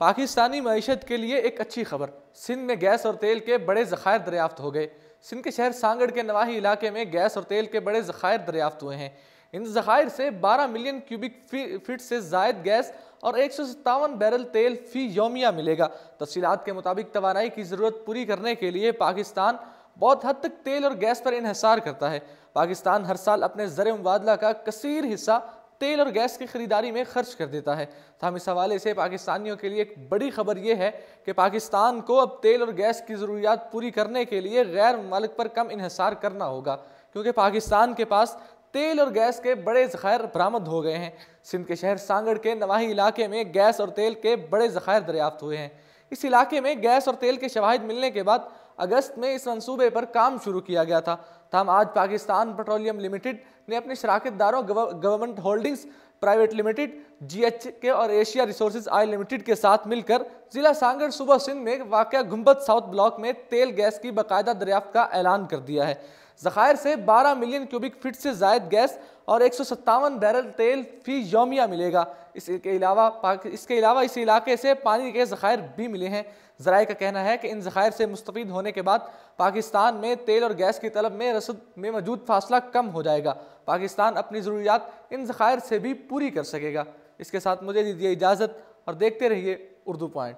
पाकिस्तानी मईशत के लिए एक अच्छी खबर। सिंध में गैस और तेल के बड़े ज़खायर दरियाफ्त हो गए। सिंध के शहर सांगड़ के नवाही इलाके में गैस और तेल के बड़े ज़खायर दरियाफ्त हुए हैं। इन ज़खायर से 12 मिलियन क्यूबिक फीट से ज़ायद गैस और 157 बैरल तेल फी यौमिया मिलेगा। तफसीलात के मुताबिक तवानाई की ज़रूरत पूरी करने के लिए पाकिस्तान बहुत हद तक तेल और गैस पर इन्हिसार करता है। पाकिस्तान हर साल अपने ज़र मुबादला का कसीर हिस्सा तेल और गैस की खरीदारी में खर्च कर देता है। हम इस हवाले से पाकिस्तानियों के लिए एक बड़ी खबर यह है कि पाकिस्तान को अब तेल और गैस की ज़रूरियात पूरी करने के लिए गैर ममालिक पर कम इन्हिसार करना होगा, क्योंकि पाकिस्तान के पास तेल और गैस के बड़े ज़खायर बरामद हो गए हैं। सिंध के शहर सांगड़ के नवाही इलाके में गैस और तेल के बड़े ज़खायर दरियाफ्त हुए हैं। इस इलाके में गैस और तेल के शवाहिद मिलने के बाद अगस्त में इस मंसूबे पर काम शुरू किया गया था। तमाम आज पाकिस्तान पेट्रोलियम लिमिटेड ने अपने शराकतदारों government holdings private limited, GHK और एशिया रिसोर्सेज ऑयल लिमिटेड के साथ मिलकर जिला सांगड़ सूबा सिंध में वाक़या गुंबद साउथ ब्लॉक में तेल गैस की बाकायदा दरियाफ्त का ऐलान कर दिया है। ज़खायर से 12 मिलियन क्यूबिक फीट से ज़ायद गैस और 157 बैरल तेल फी यौमिया मिलेगा। इसके अलावा इस इलाके से पानी के ज़खायर भी मिले हैं। ज़राए का कहना है कि इन ज़खायर से मुस्तफ़ीद होने के बाद पाकिस्तान में तेल और गैस की तलब में रसद में मौजूद फासला कम हो जाएगा। पाकिस्तान अपनी ज़रूरियात इन ज़खायर से भी पूरी कर सकेगा। इसके साथ मुझे दीजिए इजाज़त और देखते रहिए उर्दू पॉइंट।